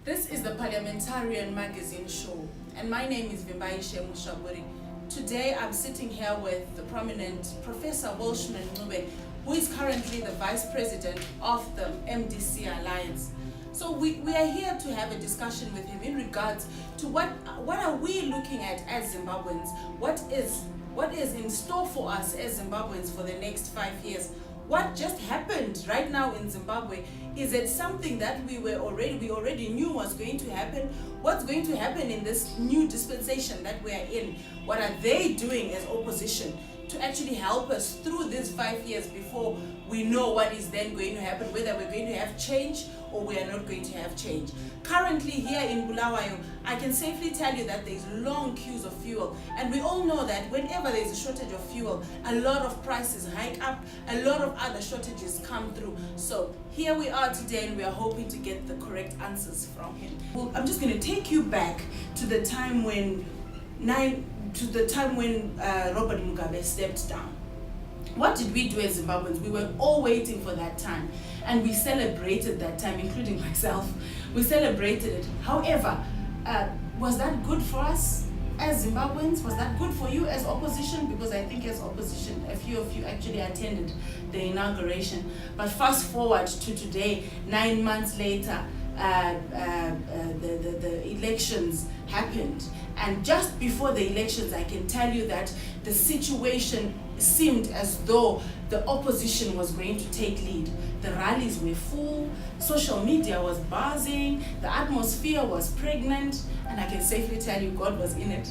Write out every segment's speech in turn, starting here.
This is the Parliamentarian magazine show, and my name is Vimbaishe Musvaburi. Today I'm sitting here with the prominent Professor Welshman Ncube, who is currently the Vice President of the MDC-Alliance. So we are here to have a discussion with him in regards to what are we looking at as Zimbabweans, what is in store for us as Zimbabweans for the next 5 years. What just happened right now in Zimbabwe, is it something that we already knew was going to happen? What's going to happen in this new dispensation that we are in? What are they doing as opposition to actually help us through these 5 years before we know what is then going to happen, whether we're going to have change or we are not going to have change? Currently here in Bulawayo, I can safely tell you that there's long queues of fuel, and we all know that whenever there's a shortage of fuel, a lot of prices hike up, a lot of other shortages come through. So here we are today, and we are hoping to get the correct answers from him. Well, I'm just going to take you back to the time when Robert Mugabe stepped down. What did we do as Zimbabweans? We were all waiting for that time, and we celebrated that time, including myself. We celebrated it. However, was that good for us as Zimbabweans? Was that good for you as opposition? Because I think as opposition, a few of you actually attended the inauguration. But fast forward to today, 9 months later, the elections happened, and just before the elections, I can tell you that the situation seemed as though the opposition was going to take lead. The rallies were full, social media was buzzing, the atmosphere was pregnant, and I can safely tell you God was in it.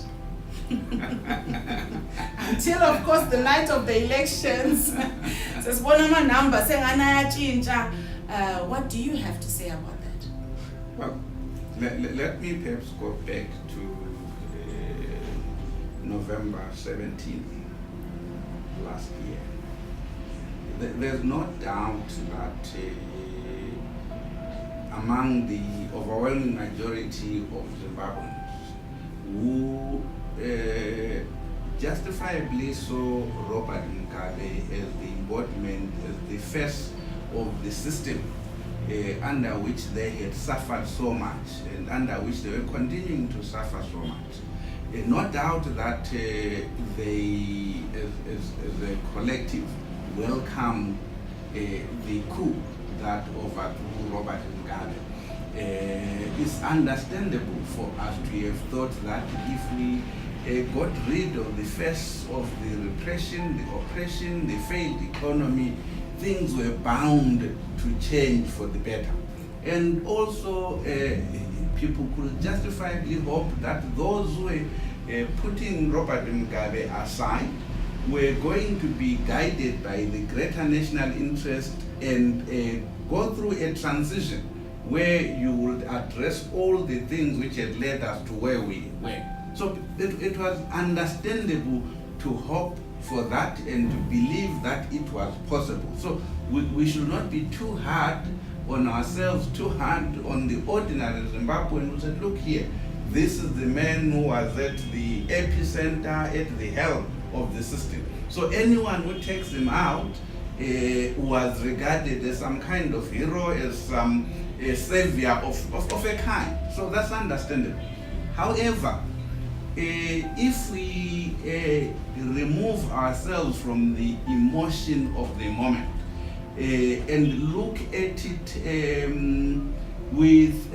Until, of course, the night of the elections. What do you have to say about that? Well, let me perhaps go back to November 17th last year. There's no doubt that among the overwhelming majority of Zimbabweans who justifiably saw Robert Mugabe as the embodiment, as the face of the system under which they had suffered so much, and under which they were continuing to suffer so much. No doubt that they, as a collective, welcomed the coup that overthrew Robert Mugabe. It's understandable for us to have thought that if we got rid of the face of the repression, the oppression, the failed economy, things were bound to change for the better. And also, people could justifiably hope that those who were putting Robert Mugabe aside were going to be guided by the greater national interest and go through a transition where you would address all the things which had led us to where we were. So it was understandable to hope for that and to believe that it was possible. So we should not be too hard on ourselves, too hard on the ordinary Zimbabwean who said, look here, this is the man who was at the epicenter, at the helm of the system. So anyone who takes him out was regarded as some kind of hero, as some savior of a kind. So that's understandable. However, if we remove ourselves from the emotion of the moment and look at it with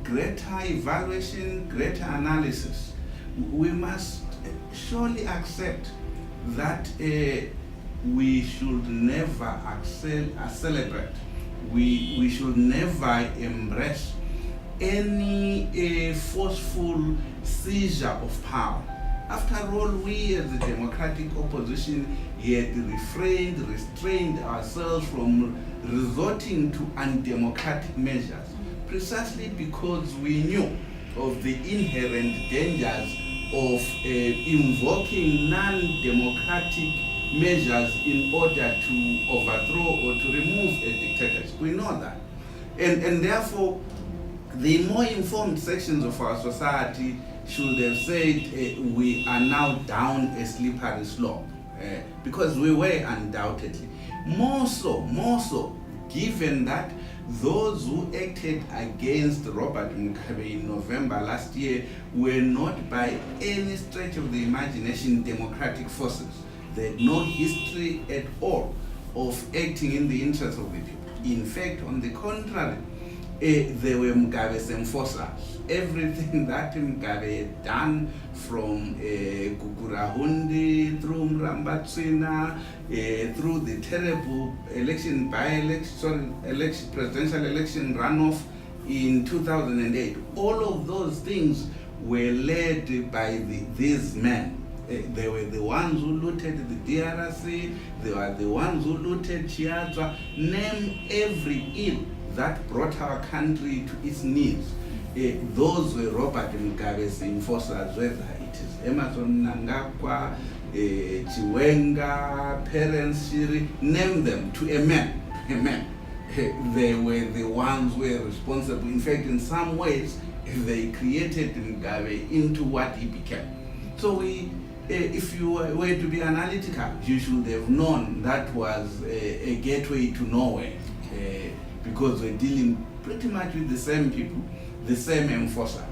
greater evaluation, greater analysis, we must surely accept that we should never celebrate, we should never embrace any forceful seizure of power. After all, we as the democratic opposition had restrained ourselves from resorting to undemocratic measures, precisely because we knew of the inherent dangers of invoking non-democratic measures in order to overthrow or to remove a dictatorship. We know that. And therefore, the more informed sections of our society should have said we are now down a slippery slope, because we were undoubtedly. More so, given that those who acted against Robert Mugabe in November last year were not by any stretch of the imagination democratic forces. They had no history at all of acting in the interest of the people. In fact, on the contrary, they were Mugabe's enforcers. Everything that Mugabe had done from Gugurahundi through Mrambatsina, through the terrible presidential election runoff in 2008, all of those things were led by these men. They were the ones who looted the DRC, they were the ones who looted Chiazwa. Name every ill that brought our country to its knees. Those were Robert Mugabe's enforcers, whether it is Emerson Mnangagwa, Chiwenga, Parents Shiri, name them to a man. They were the ones who were responsible. In fact, in some ways, they created Mugabe into what he became. So if you were to be analytical, you should have known that was a gateway to nowhere, because we're dealing pretty much with the same people, the same enforcers.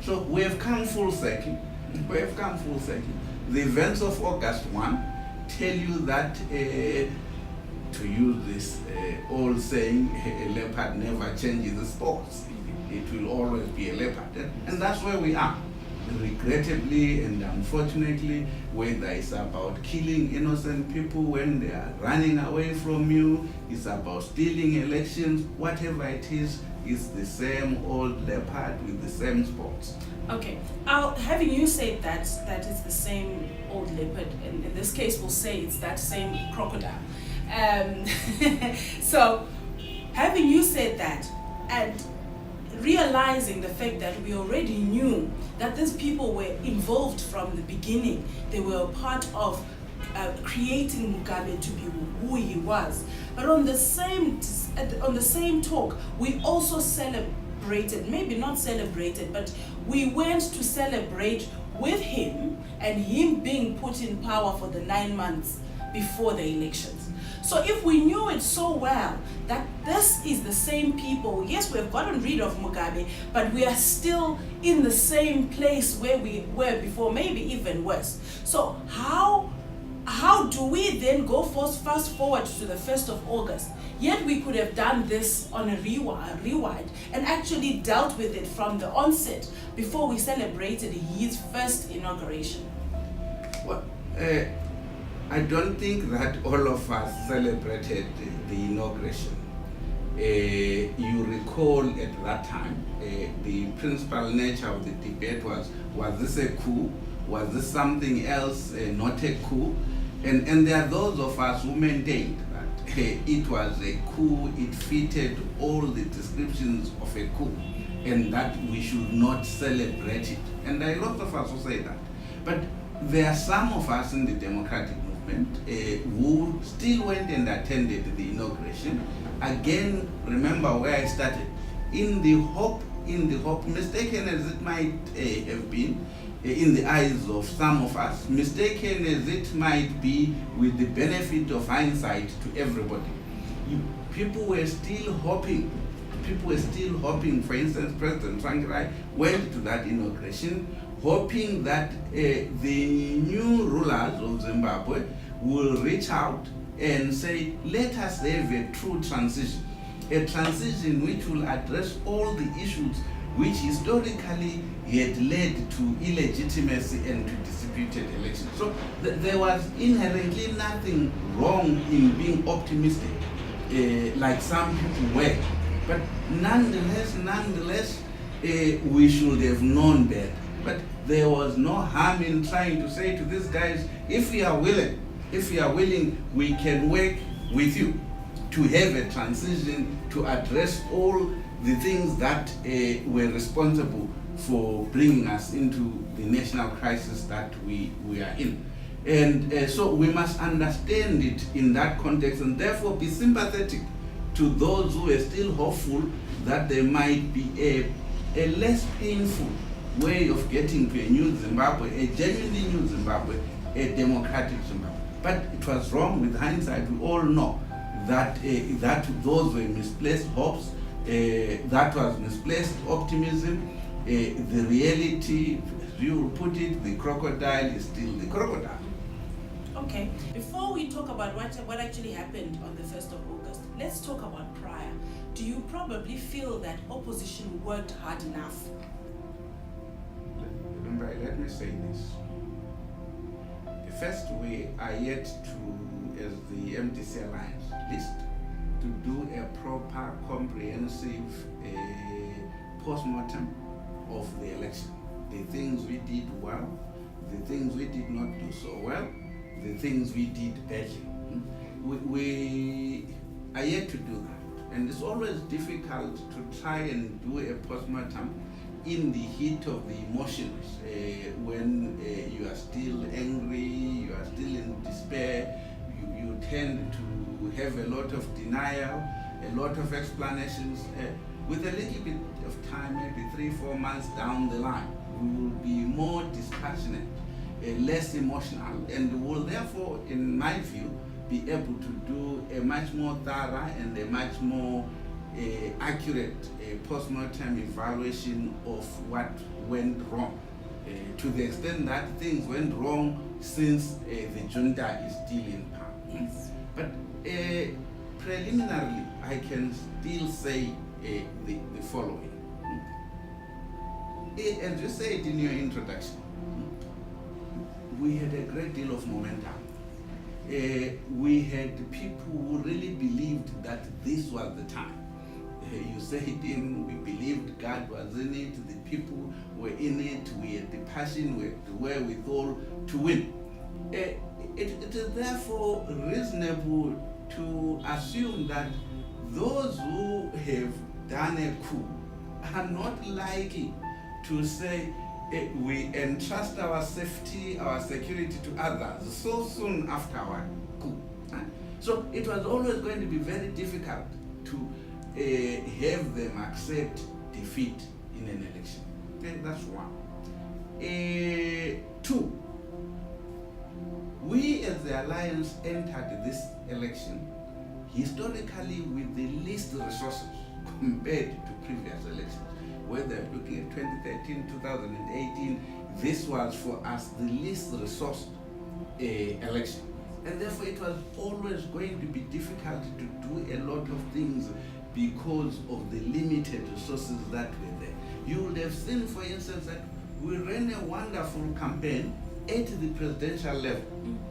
So we have come full circle. The events of August 1 tell you that, to use this old saying, a leopard never changes the spots. It will always be a leopard. And that's where we are. Regrettably and unfortunately, whether it's about killing innocent people when they are running away from you, it's about stealing elections, whatever it is, it's the same old leopard with the same spots. Okay, having you said that it's the same old leopard, and in this case we'll say it's that same crocodile. So, having you said that, and realizing the fact that we already knew that these people were involved from the beginning, they were a part of creating Mugabe to be who he was. But on the same talk, we also celebrated, maybe not celebrated, but we went to celebrate with him and him being put in power for the 9 months before the elections. So if we knew it so well that this is the same people, yes, we have gotten rid of Mugabe, but we are still in the same place where we were before, maybe even worse. So how do we then go fast forward to the 1st of August? Yet we could have done this on a rewind and actually dealt with it from the onset before we celebrated his first inauguration. Well, I don't think that all of us celebrated the inauguration. You recall at that time, the principal nature of the debate was this a coup? Was this something else, not a coup? And there are those of us who maintained that it was a coup, it fitted all the descriptions of a coup, and that we should not celebrate it. And there are lots of us who say that. But there are some of us in the democratic movement who still went and attended the inauguration. Again, remember where I started. In the hope, mistaken as it might have been, in the eyes of some of us, mistaken as it might be with the benefit of hindsight to everybody. People were still hoping, for instance, President Tsvangirai went to that inauguration hoping that the new rulers of Zimbabwe will reach out and say, let us have a true transition, a transition which will address all the issues which historically had led to illegitimacy and to disputed elections. So there was inherently nothing wrong in being optimistic, like some people were. But nonetheless, we should have known better. But there was no harm in trying to say to these guys, if you are willing, we can work with you to have a transition to address all the things that were responsible for bringing us into the national crisis that we are in. And so we must understand it in that context and therefore be sympathetic to those who are still hopeful that there might be a less painful way of getting to a new Zimbabwe, a genuinely new Zimbabwe, a democratic Zimbabwe. But it was wrong with hindsight. We all know that those were misplaced hopes, that was misplaced optimism. The reality, as you put it, the crocodile is still the crocodile. Okay, before we talk about what actually happened on the 1st of August, let's talk about prior. Do you probably feel that opposition worked hard enough? Remember, let me say this. First, we are yet to, as the MDC-Alliance list, to do a proper, comprehensive post-mortem of the election. The things we did well, the things we did not do so well, the things we did badly. We are yet to do that. And it's always difficult to try and do a post-mortem in the heat of the emotions, when you are still angry, you are still in despair, you tend to have a lot of denial, a lot of explanations. With a little bit of time, maybe 3-4 months down the line, we will be more dispassionate, less emotional, and will therefore, in my view, be able to do a much more thorough and a much more accurate post-mortem evaluation of what went wrong, to the extent that things went wrong since the junta is still in power. Yes. But preliminarily, I can still say the following. As you said in your introduction, we had a great deal of momentum. We had people who really believed that this was the time. You said we believed God was in it, the people were in it, we had the passion, we had the wherewithal to win. It is therefore reasonable to assume that those who have done a coup are not likely to say we entrust our safety, our security to others so soon after our coup. So it was always going to be very difficult to have them accept defeat in an election. Okay, that's one. 2, we as the Alliance entered this election historically with the least resources compared to previous elections. Whether looking at 2013, 2018, this was for us the least resourced election. And therefore it was always going to be difficult to do a lot of things because of the limited resources that were there. You would have seen, for instance, that we ran a wonderful campaign at the presidential level,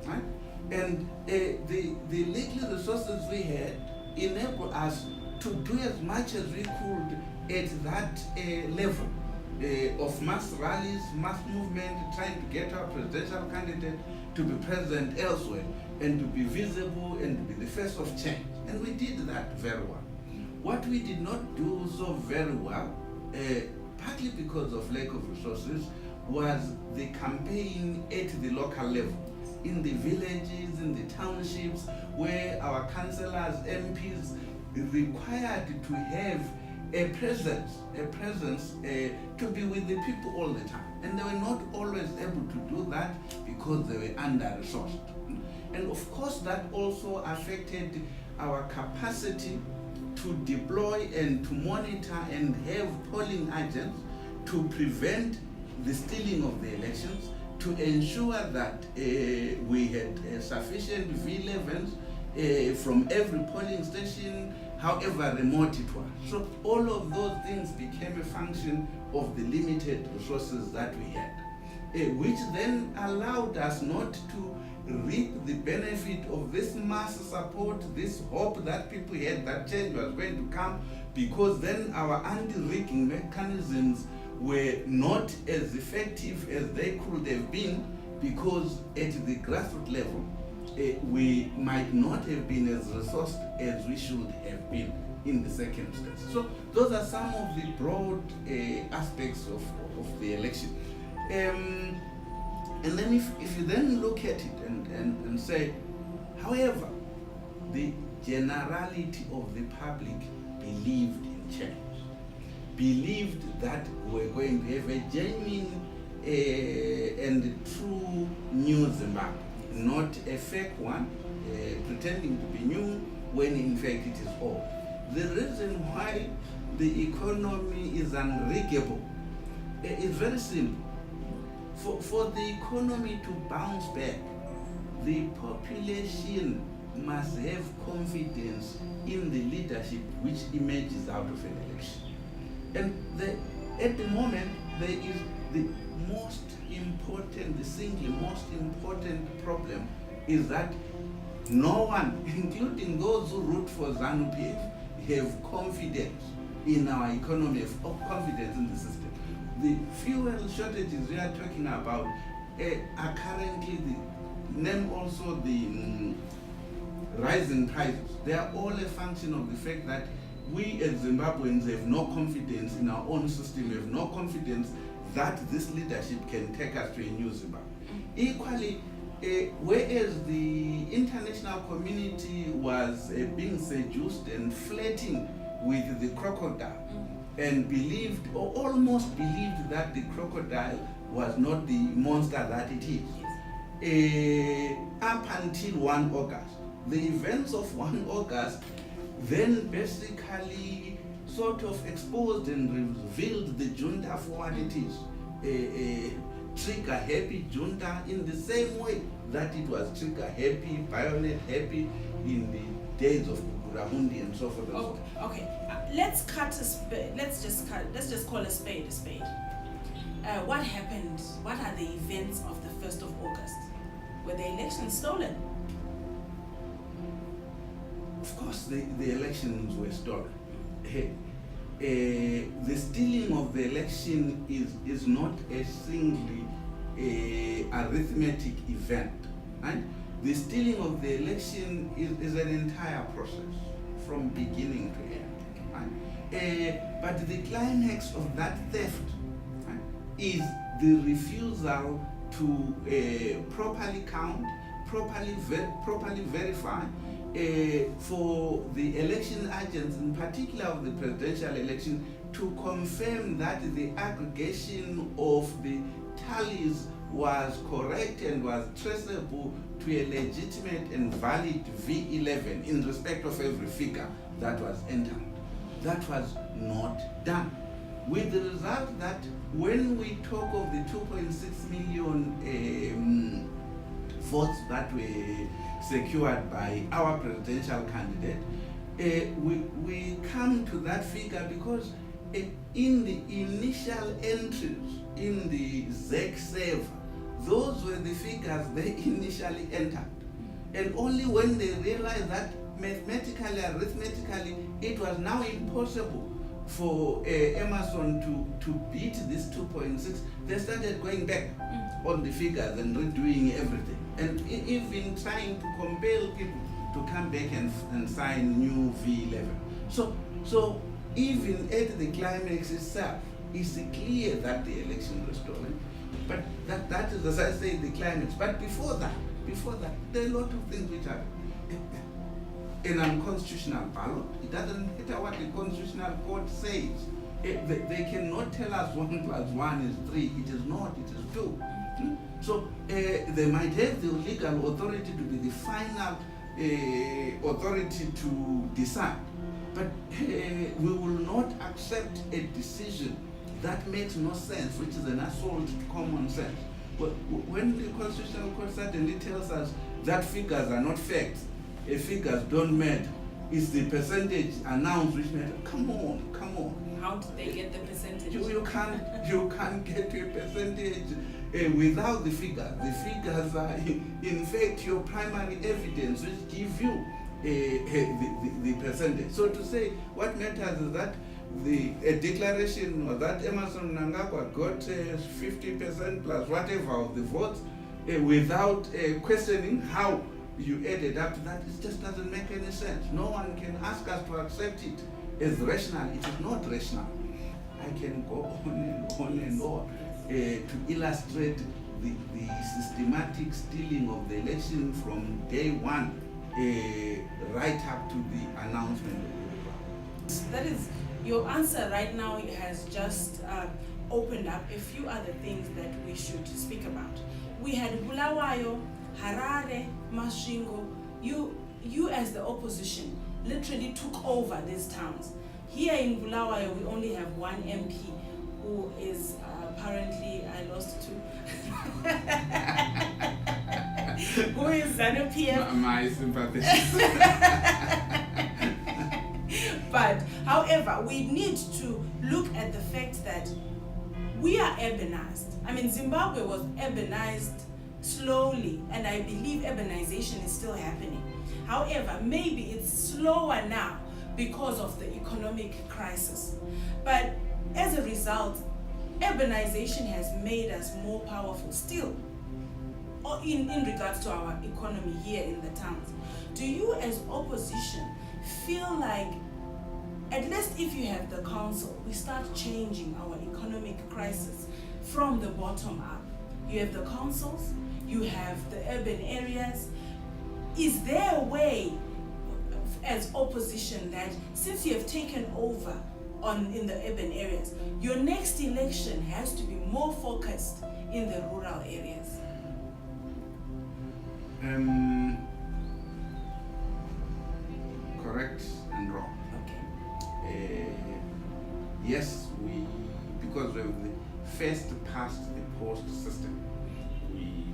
right? And the little resources we had enabled us to do as much as we could at that level of mass rallies, mass movement, trying to get our presidential candidate to be present elsewhere and to be visible and to be the face of change. And we did that very well. What we did not do so very well, partly because of lack of resources, was the campaign at the local level, in the villages, in the townships, where our councillors, MPs, required to have a presence to be with the people all the time. And they were not always able to do that because they were under-resourced. And of course that also affected our capacity to deploy and to monitor and have polling agents to prevent the stealing of the elections, to ensure that we had sufficient V11s from every polling station, however remote it was. So all of those things became a function of the limited resources that we had, which then allowed us not to reap the benefit of this mass support, this hope that people had that change was going to come, because then our anti-rigging mechanisms were not as effective as they could have been, because at the grassroots level, we might not have been as resourced as we should have been in the second stage. So those are some of the broad aspects of the election. And then if you then look at it and say, however, the generality of the public believed in change, believed that we're going to have a genuine and true new Zimbabwe, not a fake one, pretending to be new, when in fact it is all. The reason why the economy is unriggable is very simple. For the economy to bounce back, the population must have confidence in the leadership which emerges out of an election. And at the moment, there is the single most important problem is that no one, including those who root for ZANU-PF, have confidence in our economy, have confidence in the system. The fuel shortages we are talking about are currently name also the rising prices. They are all a function of the fact that we as Zimbabweans have no confidence in our own system, have no confidence that this leadership can take us to a new Zimbabwe. Equally, whereas the international community was being seduced and flirting with the crocodile and believed, or almost believed, that the crocodile was not the monster that it is. Up until 1 August. The events of 1 August then basically sort of exposed and revealed the junta for what it is. Trigger-happy junta in the same way that it was trigger-happy, bayonet-happy in the days of Burahundi and so forth and so forth. Okay. Let's just call a spade a spade. What happened? What are the events of the 1st of August? Were the elections stolen? Of course, the elections were stolen. The stealing of the election is not a singly arithmetic event. Right? The stealing of the election is an entire process from beginning to end. Right? But the climax of that theft, right, is the refusal to properly count, properly verify, for the election agents, in particular of the presidential election, to confirm that the aggregation of the tallies was correct and was traceable to a legitimate and valid V11 in respect of every figure that was entered. That was not done. With the result that when we talk of the 2.6 million votes that were secured by our presidential candidate, we come to that figure because in the initial entries in the ZEC server, those were the figures they initially entered. And only when they realized that mathematically, arithmetically, it was now impossible for Emerson to beat this 2.6, they started going back on the figures and redoing everything. And even trying to compel people to come back and sign new V11. So even at the climax itself, it's clear that the election was stolen. But that is, as I say, the climax. But before that, there are a lot of things which are an unconstitutional ballot. It doesn't matter what the constitutional court says. They cannot tell us 1 + 1 is 3. It is not, it is 2. So they might have the legal authority to be the final authority to decide. But we will not accept a decision that makes no sense, which is an assault to common sense. When the Constitutional Court certainly tells us that figures are not facts, figures don't matter, it's the percentage announced which matter. Come on. How did they get the percentage? You can't get to a percentage without the figures. The figures are, in fact, your primary evidence which give you the percentage. So to say what matters is that the declaration or that Emerson Mnangagwa got 50% plus whatever of the votes without questioning how you added up to that. It just doesn't make any sense. No one can ask us to accept it as rational. It is not rational. I can go on and on to illustrate the systematic stealing of the election from day one right up to the announcement. That is, your answer right now has just opened up a few other things that we should speak about. We had Bulawayo, Harare, Masvingo. You as the opposition, literally took over these towns. Here in Bulawayo, we only have one MP who is apparently, I lost two, who is ZANU-PF. My sympathies. But however, we need to look at the fact that we are urbanized. I mean, Zimbabwe was urbanized slowly, and I believe urbanization is still happening. However, maybe it's slower now because of the economic crisis. But as a result, urbanization has made us more powerful still in regards to our economy here in the towns. Do you as opposition feel like, at least if you have the council, we start changing our economic crisis from the bottom up? You have the councils, you have the urban areas. Is there a way as opposition that since you have taken over in the urban areas, your next election has to be more focused in the rural areas? Correct and wrong. Okay. Yes, because of the first past the post system, we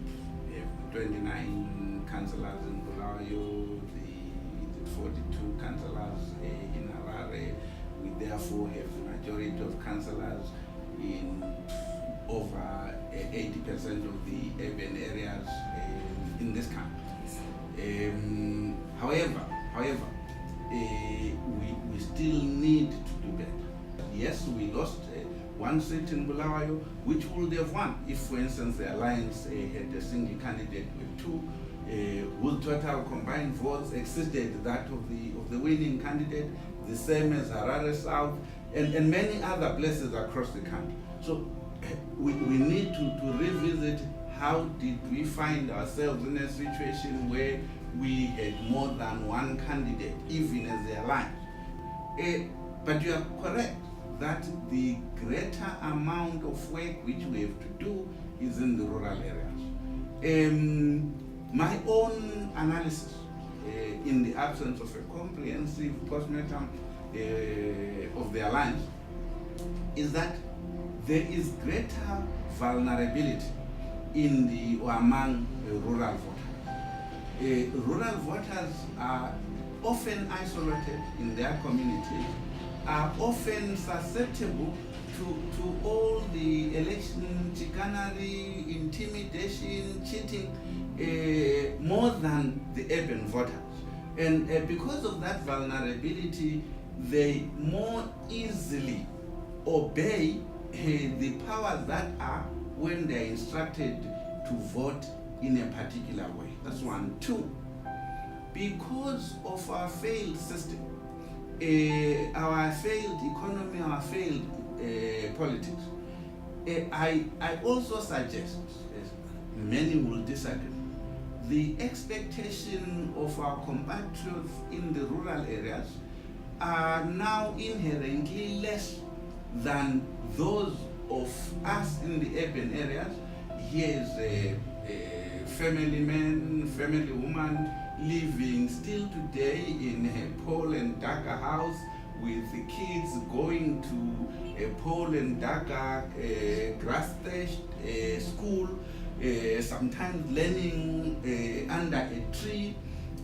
have 29 councillors in Bulawayo, the 42 councillors in Harare. We therefore have the majority of councillors in over 80% of the urban areas in this country. However, we still need to do better. Yes, we lost one seat in Bulawayo, which would have won if, for instance, the Alliance had a single candidate with two, whose total combined votes exceeded that of the winning candidate, the same as Harare South, and many other places across the country. So we need to revisit how did we find ourselves in a situation where we had more than one candidate, even as the Alliance. But you are correct that the greater amount of work which we have to do is in the rural areas. My own analysis, in the absence of a comprehensive postmortem of the Alliance, is that there is greater vulnerability in the or among rural voters. Rural voters are often isolated in their communities, are often susceptible to all the election chicanery, intimidation, cheating, more than the urban voters. And because of that vulnerability, they more easily obey the powers that are when they are instructed to vote in a particular way. That's one. Two, because of our failed system, our failed economy, our failed politics, I also suggest, many will disagree, the expectation of our compatriots in the rural areas are now inherently less than those of us in the urban areas. Here is a family man, family woman living still today in a pole and dagger house with the kids going to a pole and dagger grass-thatched school, sometimes learning under a tree,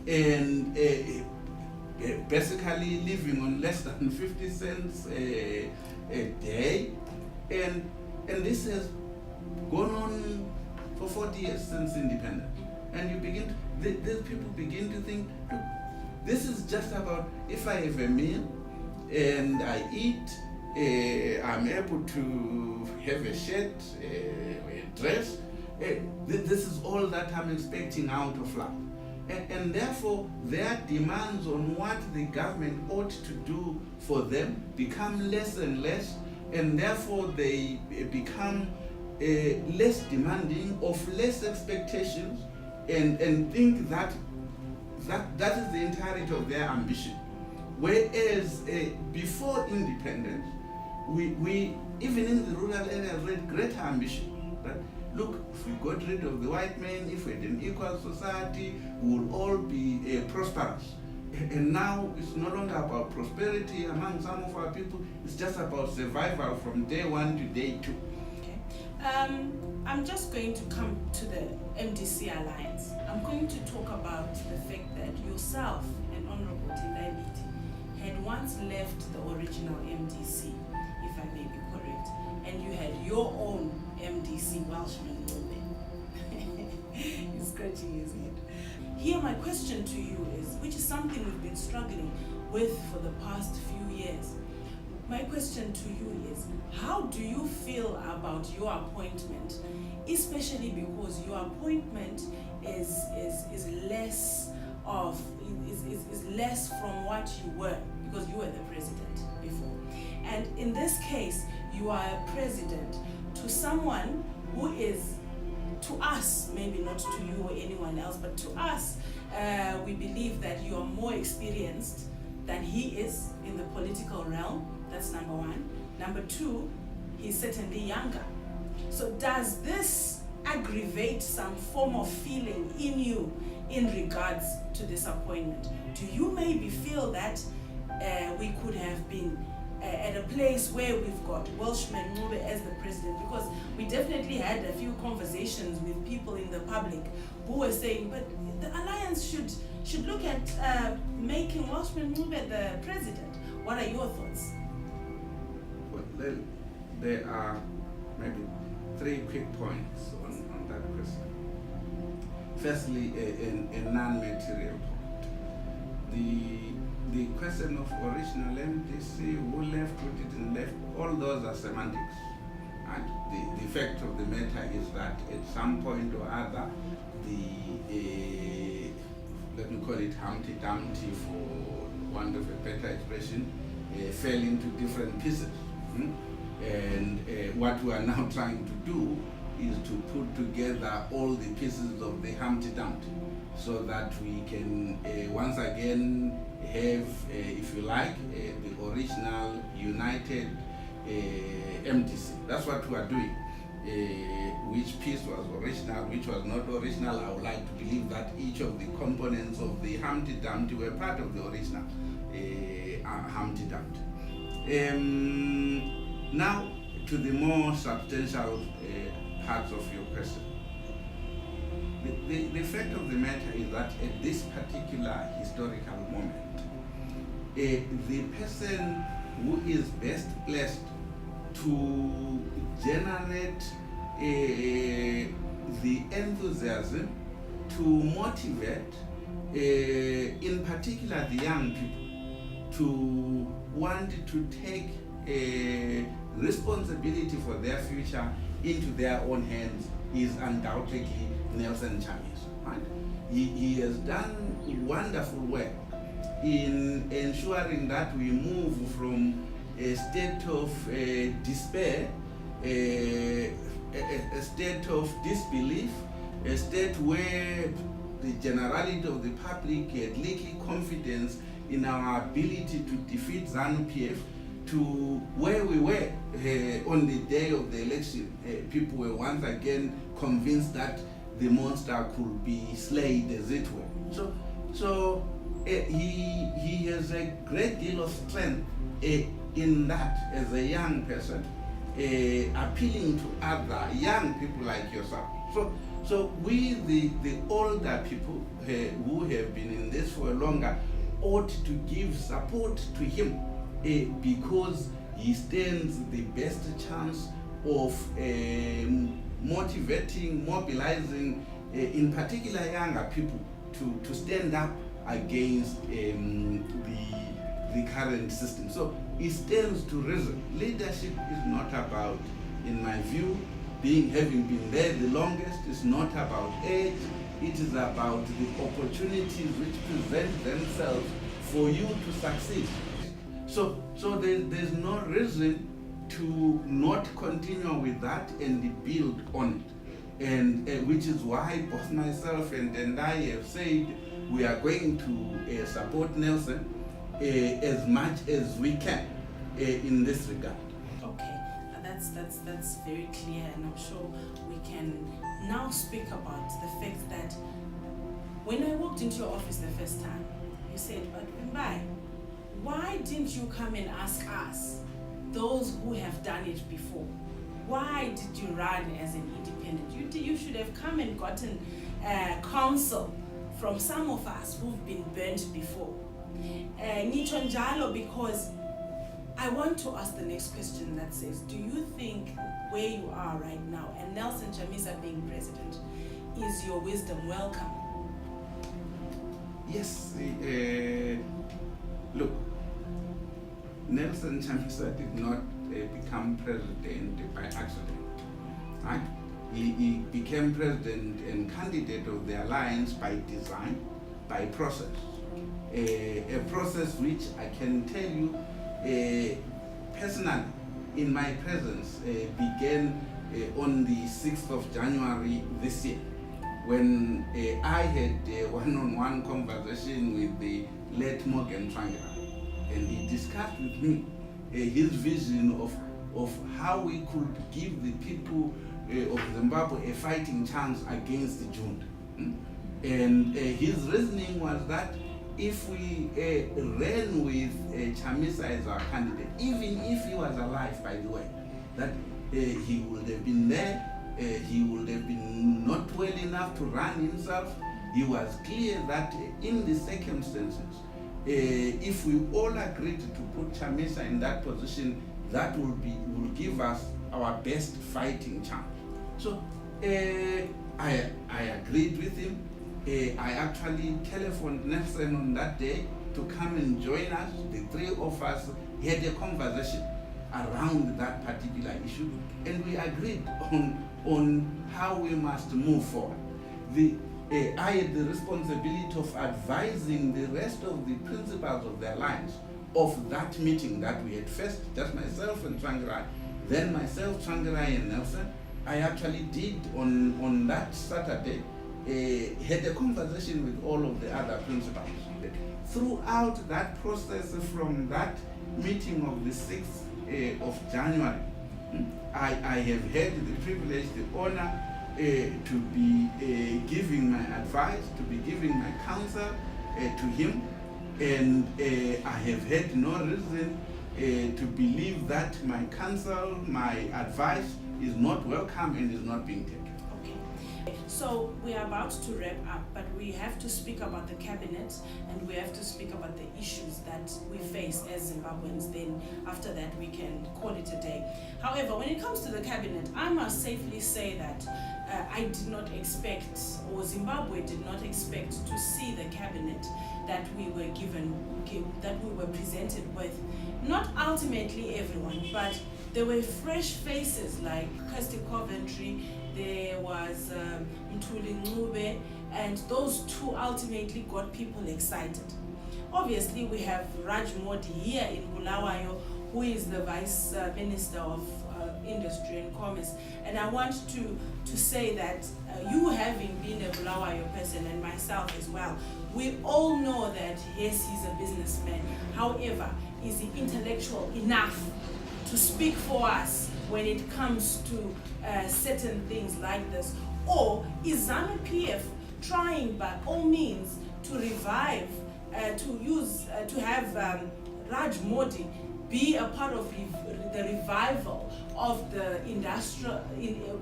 and basically living on less than 50 cents a day. And this has gone on for 40 years since independence. And you begin, these people begin to think, look, this is just about if I have a meal and I eat, I'm able to have a shirt, a dress. This is all that I'm expecting out of life. And therefore, their demands on what the government ought to do for them become less and less, and therefore they become less demanding, of less expectations, and think that is the entirety of their ambition. Whereas before independence, we even in the rural areas had greater ambition. Right? Look, if we got rid of the white man, if we had an equal society, we will all be prosperous. And now it's no longer about prosperity among some of our people, it's just about survival from day one to day two. Okay. I'm just going to come to the MDC-Alliance. I'm going to talk about the fact that yourself and Honorable Vimbaishe had once left the original MDC, if I may be correct, and you had your own MDC, Welshman Ncube. He's scratching his head. Here my question to you is, which is something we've been struggling with for the past few years. My question to you is, how do you feel about your appointment, especially because your appointment is less from what you were, because you were the president before. And in this case, you are a president to someone who is, to us, maybe not to you or anyone else, but to us, we believe that you are more experienced than he is in the political realm. That's number one. Number two, he's certainly younger. So does this aggravate some form of feeling in you in regards to this appointment? Do you maybe feel that we could have been at a place where we've got Welshman Ncube as the president? Because we definitely had a few conversations with people in the public who were saying, but the alliance should look at making Welshman Ncube the president. What are your thoughts? Well, there are maybe 3 quick points on that question. Firstly, a non-material point. The question of original MDC, who left, who didn't left, all those are semantics. And the fact of the matter is that at some point or other, let me call it Humpty Dumpty, for want of a better expression, fell into different pieces. And what we are now trying to do is to put together all the pieces of the Humpty Dumpty, so that we can once again have, if you like, the original united MDC. That's what we are doing. Which piece was original, which was not original, I would like to believe that each of the components of the Humpty Dumpty were part of the original Humpty Dumpty. Now to the more substantial parts of your question. The fact of the matter is that at this particular historical moment, the person who is best placed to generate the enthusiasm to motivate, in particular the young people, to want to take responsibility for their future into their own hands is undoubtedly Nelson Chamisa. Right? He has done wonderful work in ensuring that we move from a state of despair, a state of disbelief, a state where the generality of the public had little confidence in our ability to defeat ZANU-PF, to where we were on the day of the election. People were once again convinced that the monster could be slayed, as it were. So he has a great deal of strength in that, as a young person, appealing to other young people like yourself. So we, the older people who have been in this for longer, ought to give support to him, because he stands the best chance of motivating, mobilizing, in particular younger people, to stand up against the current system. So it stands to reason. Leadership is not about, in my view, having been there the longest. It's not about age. It is about the opportunities which present themselves for you to succeed. So there's no reason to not continue with that and build on it. And which is why both myself and I have said we are going to support Nelson as much as we can in this regard. Okay, that's very clear, and I'm sure we can now speak about the fact that when I walked into your office the first time, you said, but Vimbaishe, why didn't you come and ask us, those who have done it before? Why did you run as an independent? You should have come and gotten counsel from some of us who've been burnt before. Ngitsho njalo because I want to ask the next question that says, do you think where you are right now, and Nelson Chamisa being president, is your wisdom welcome? Yes, look, Nelson Chamisa did not become president by accident, right? He became president and candidate of the alliance by design, by process. A process which I can tell you personally, in my presence, began on the 6th of January this year, when I had a one-on-one conversation with the late Morgan Tsvangirai, and he discussed with me his vision of how we could give the people of Zimbabwe a fighting chance against the junta. And his reasoning was that if we ran with Chamisa as our candidate, even if he was alive, by the way, that he would have been there, he would have been not well enough to run himself. He was clear that in the circumstances, if we all agreed to put Chamisa in that position, that will give us our best fighting chance. So I agreed with him. I actually telephoned Nelson on that day to come and join us. The three of us had a conversation around that particular issue, and we agreed on how we must move forward. I had the responsibility of advising the rest of the principals of the alliance of that meeting that we had first, just myself and Tsvangirai, then myself, Tsvangirai and Nelson. I actually did on that Saturday, had a conversation with all of the other principals. Throughout that process, from that meeting of the 6th of January, I have had the privilege, the honor to be giving my advice, to be giving my counsel to him, and I have had no reason to believe that my counsel, my advice is not welcome and is not being taken. So we are about to wrap up, but we have to speak about the cabinet and we have to speak about the issues that we face as Zimbabweans. Then after that we can call it a day. However, when it comes to the cabinet, I must safely say that I did not expect, or Zimbabwe did not expect, to see the cabinet that we were that we were presented with. Not ultimately everyone, but there were fresh faces like Kirsty Coventry, there was Ncube, and those two ultimately got people excited. Obviously, we have Raj Modi here in Bulawayo, who is the Vice Minister of Industry and Commerce. And I want to say that you having been a Bulawayo person and myself as well, we all know that yes, he's a businessman. However, is he intellectual enough to speak for us when it comes to certain things like this? Or is ZANU-PF trying by all means to revive, to have Raj Modi be a part of the revival of the industrial,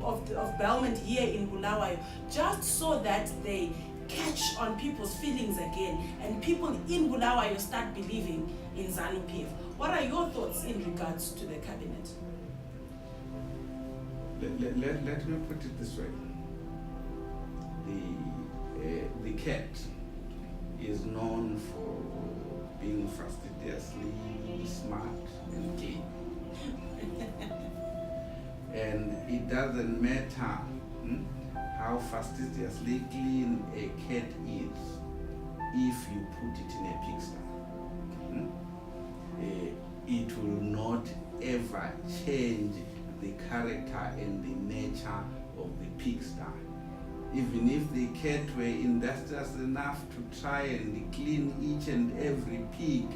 of Belmont here in Bulawayo, just so that they catch on people's feelings again and people in Bulawayo start believing in ZANU-PF? What are your thoughts in regards to the cabinet? Let me put it this way. The cat is known for being fastidiously smart and clean. And it doesn't matter how fastidiously clean a cat is if you put it in a pigsty. It will not ever change the character and the nature of the pigsty. Even if the cat were industrious enough to try and clean each and every pig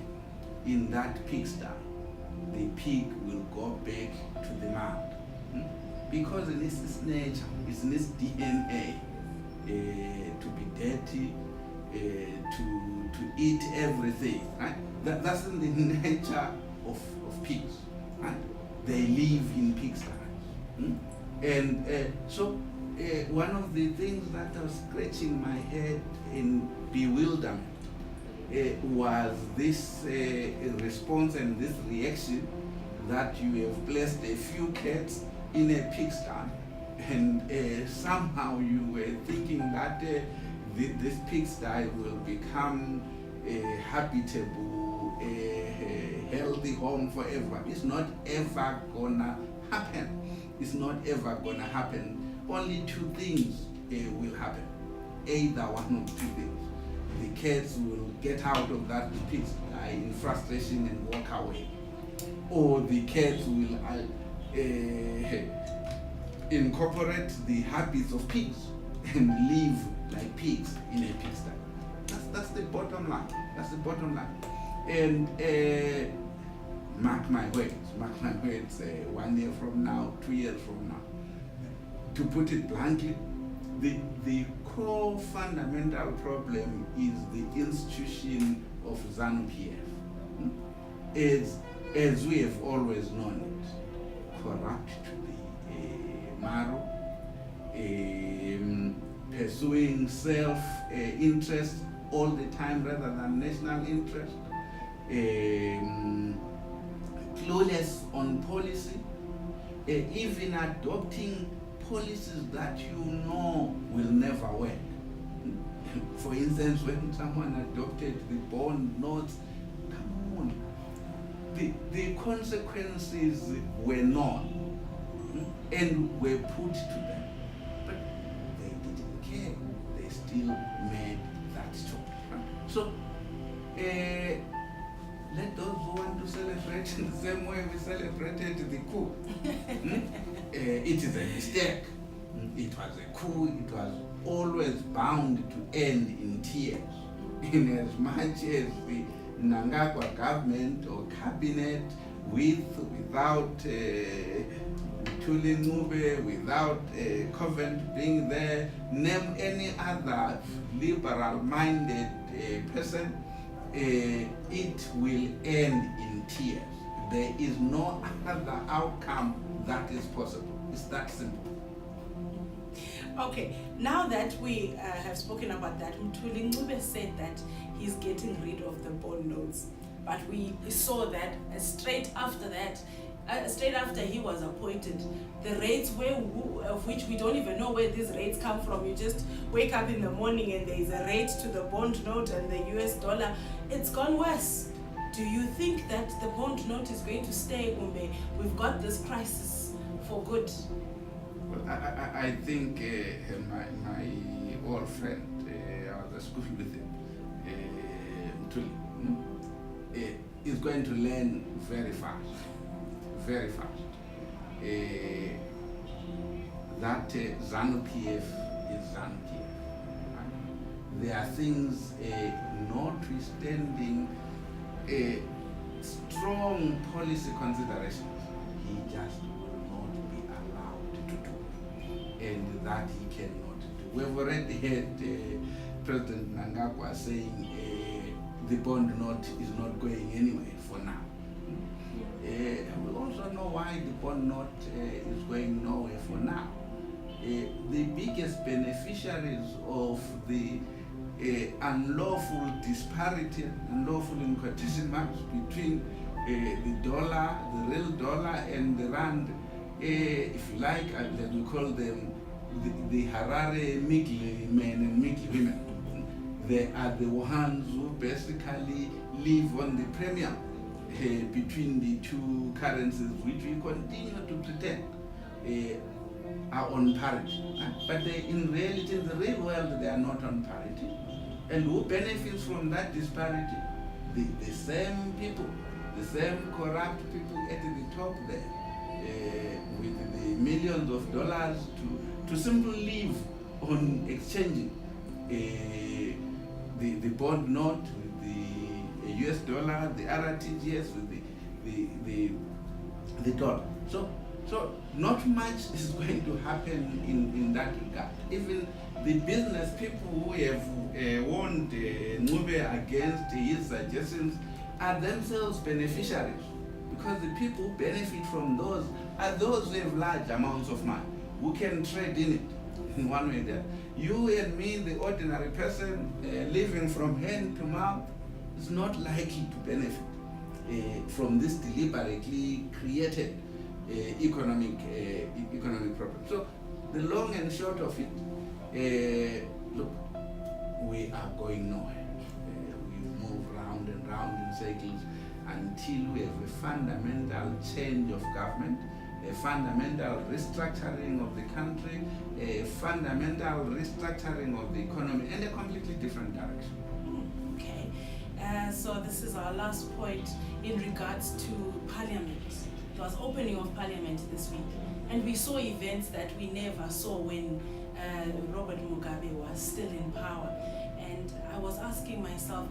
in that pigsty, the pig will go back to the mud. Because in its nature, it's in its DNA to be dirty, to eat everything, right? That's in the nature of pigs, right? They live in pigsties. And so one of the things that was scratching my head in bewilderment was this response and this reaction that you have placed a few cats in a pigsty, and somehow you were thinking that this pigsty will become a habitable, a healthy home for everyone. It's not ever gonna happen. It's not ever gonna happen. Only two things will happen. Either one of two things. The cats will get out of that pigsty in frustration and walk away, or the cats will incorporate the habits of pigs and live like pigs in a pigsty. That's the bottom line. That's the bottom line. And mark my words, 1 year from now, 2 years from now. To put it bluntly, the core fundamental problem is the institution of ZANU-PF. As we have always known it, corrupt to the marrow, pursuing self-interest all the time rather than national interest, clueless on policy, even adopting policies that you know will never work. For instance, when someone adopted the bond notes, come on, the consequences were known and were put to them, but they didn't care. They still made that choice. So let those who want to celebrate in the same way we celebrated the coup. It is a mistake. It was a coup. It was always bound to end in tears, in as much as the Mnangagwa government or cabinet, without Tuli Ncube, without Covent being there, name any other liberal-minded person, it will end in tears. There is no other outcome that is possible. It's that simple. Okay, now that we have spoken about that, Tuli Ncube said that he's getting rid of the bond notes, but we saw that straight after he was appointed, the rates of which we don't even know where these rates come from. You just wake up in the morning and there is a rate to the bond note and the US dollar. It's gone worse. Do you think that the bond note is going to stay, Umbe? We've got this crisis for good. Well, I think my old friend, I was at school with him, is going to learn very fast. That ZANU-PF is ZANU-PF. There are things, notwithstanding strong policy considerations, he just will not be allowed to do, and that he cannot do. We've already heard President Mnangagwa saying the bond note is not going anywhere for now. We also know why the bond note is going nowhere for now. The biggest beneficiaries of the unlawful disparity, unlawful in quotation marks, between the dollar, the real dollar, and the rand, if you like, let me call them the Harare Migli men and Migli women. They are the ones who basically live on the premium between the two currencies, which we continue to pretend are on parity. But in reality, in the real world, they are not on parity. And who benefits from that disparity? The same people, the same corrupt people at the top there, with the millions of dollars to simply live on exchanging the bond note with the US dollar, the RTGS with the dollar. So So not much is going to happen in that regard. Even the business people who have warned Ncube against his suggestions are themselves beneficiaries, because the people who benefit from those are those who have large amounts of money, who can trade in it in one way or the other. You and me, the ordinary person living from hand to mouth, is not likely to benefit from this deliberately created economic problem. So the long and short of it, look, we are going nowhere. We move round and round in circles until we have a fundamental change of government, a fundamental restructuring of the country, a fundamental restructuring of the economy, and a completely different direction. Okay, so this is our last point in regards to Parliament. It was opening of Parliament this week, and we saw events that we never saw when Robert Mugabe was still in power. And I was asking myself,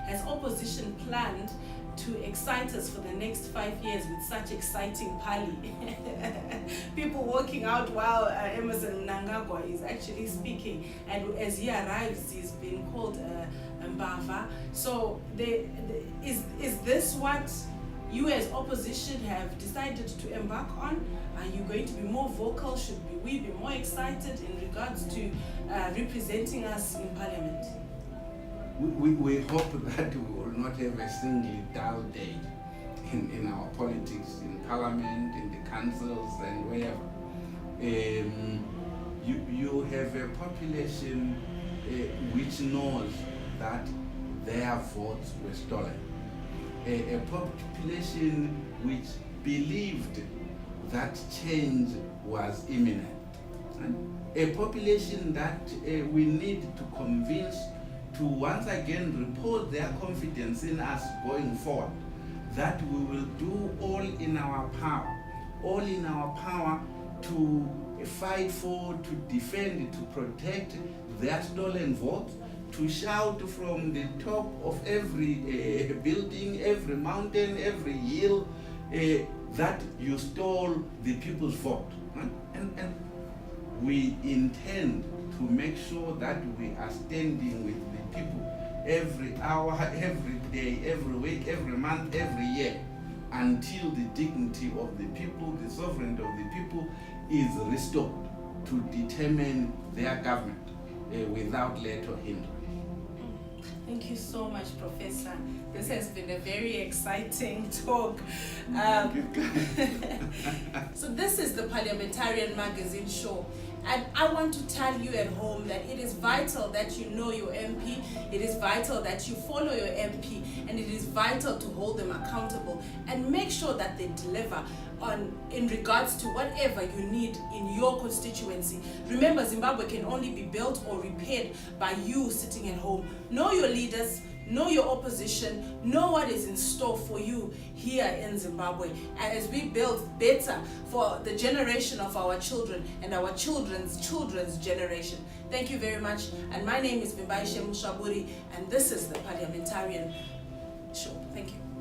has opposition planned to excite us for the next 5 years with such exciting pali? People walking out while Emerson Mnangagwa is actually speaking, and as he arrives, he's been called Mbava. So is this what you as opposition have decided to embark on? Are you going to be more vocal? Should we be more excited in regards to representing us in Parliament? We hope that we will not have a single dull day in our politics, in Parliament, in the councils, and wherever. You have a population which knows that their votes were stolen. A population which believed that change was imminent. And a population that we need to convince to once again repose their confidence in us going forward, that we will do all in our power to fight for, to defend, to protect their stolen votes, to shout from the top of every building, every mountain, every hill, that you stole the people's vote. And we intend to make sure that we are standing with the people every hour, every day, every week, every month, every year, until the dignity of the people, the sovereignty of the people is restored to determine their government without let or hindrance. Thank you so much, Professor. This has been a very exciting talk. So this is the Parliamentarian magazine show. And I want to tell you at home that it is vital that you know your MP, it is vital that you follow your MP, and it is vital to hold them accountable and make sure that they deliver in regards to whatever you need in your constituency. Remember, Zimbabwe can only be built or repaired by you sitting at home. Know your leaders, know your opposition, know what is in store for you here in Zimbabwe, and as we build better for the generation of our children and our children's generation. Thank you very much, and my name is Vimbaishe Musvaburi, and this is the Parliamentarian show. Thank you.